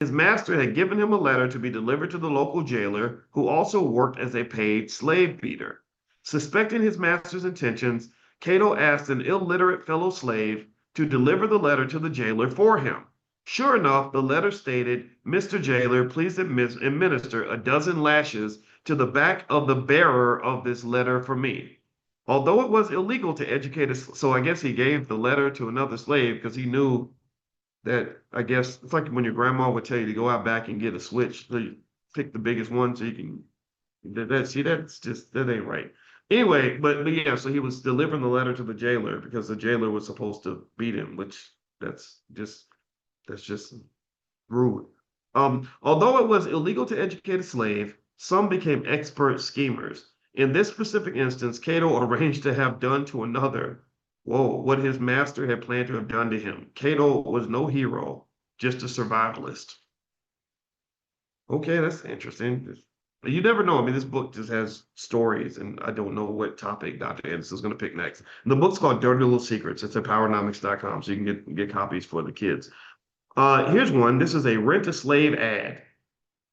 His master had given him a letter to be delivered to the local jailer, who also worked as a paid slave beater. Suspecting his master's intentions, Cato asked an illiterate fellow slave to deliver the letter to the jailer for him. Sure enough, the letter stated, "Mr. Jailer, please administer a dozen lashes to the back of the bearer of this letter for me." Although it was illegal to educate so I guess he gave the letter to another slave because he knew that, I guess it's like when your grandma would tell you to go out back and get a switch. So you pick the biggest one so you can see that's just that ain't right. Anyway, but yeah, so he was delivering the letter to the jailer because the jailer was supposed to beat him, which that's just that's just rude. Although it was illegal to educate a slave, some became expert schemers. In this specific instance, Cato arranged to have done to another, what his master had planned to have done to him. Cato was no hero, just a survivalist. Okay, that's interesting. You never know. I mean, this book just has stories, and I don't know what topic Dr. Anderson is going to pick next. And the book's called Dirty Little Secrets. It's at powernomics.com, so you can get copies for the kids. Here's one. This is a rent a slave ad.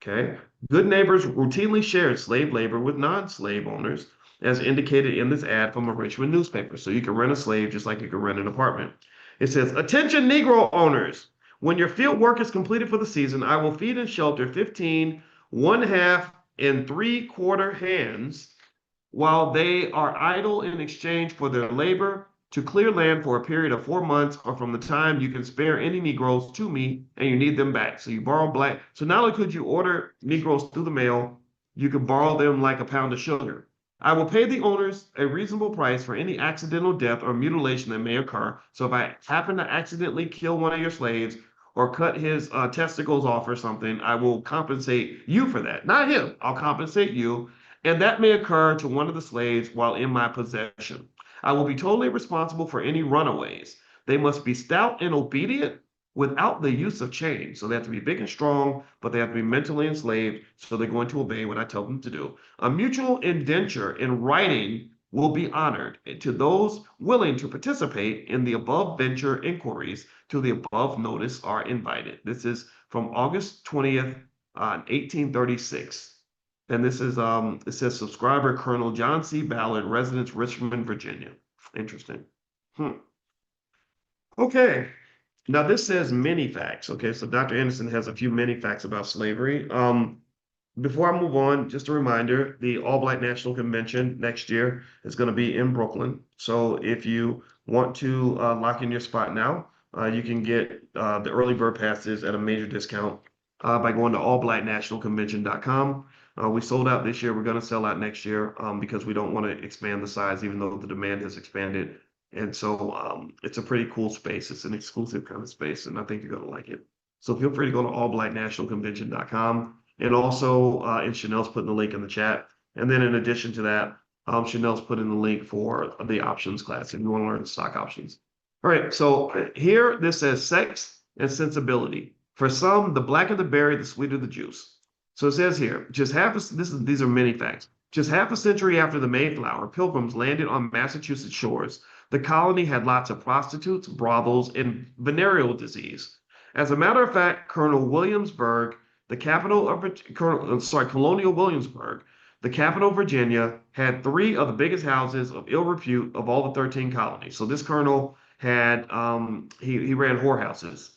Okay. Good neighbors routinely shared slave labor with non-slave owners, as indicated in this ad from a Richmond newspaper. So you can rent a slave just like you can rent an apartment. It says, "Attention Negro owners. When your field work is completed for the season, I will feed and shelter 15 1/2 and 3/4 hands while they are idle in exchange for their labor to clear land for a period of 4 months or from the time you can spare any Negroes to me and you need them back." So you borrow black. So not only could you order Negroes through the mail, you could borrow them like a pound of sugar. "I will pay the owners a reasonable price for any accidental death or mutilation that may occur. So if I happen to accidentally kill one of your slaves or cut his testicles off or something, I will compensate you for that. Not him. I'll compensate you. And that may occur to one of the slaves while in my possession. I will be totally responsible for any runaways. They must be stout and obedient without the use of chains." So they have to be big and strong, but they have to be mentally enslaved. So they're going to obey what I tell them to do. "A mutual indenture in writing will be honored to those willing to participate in the above venture inquiries to the above notice are invited." This is from August 20th, 1836. And this is it says subscriber Colonel John C. Ballard, residence Richmond, Virginia. Interesting. Okay. Now this says many facts. Okay, so Dr. Anderson has a few many facts about slavery. Before I move on, just a reminder, the All Black National Convention next year is going to be in Brooklyn. So if you want to lock in your spot now, you can get the early bird passes at a major discount by going to allblacknationalconvention.com. We sold out this year. We're going to sell out next year because we don't want to expand the size, even though the demand has expanded. And so it's a pretty cool space. It's an exclusive kind of space, and I think you're going to like it. So feel free to go to allblacknationalconvention.com. And also, and Chanel's putting the link in the chat. And then in addition to that, Chanel's put in the link for the options class if you want to learn stock options. All right, so here this says sex and sensibility. For some, the blacker the berry, the sweeter the juice. So it says here, these are many facts. Just half a century after the Mayflower, pilgrims landed on Massachusetts shores. The colony had lots of prostitutes, brothels, and venereal disease. As a matter of fact, Colonial Williamsburg, the capital of Virginia, had 3 of the biggest houses of ill repute of all the 13 colonies. So this colonel had he ran whorehouses.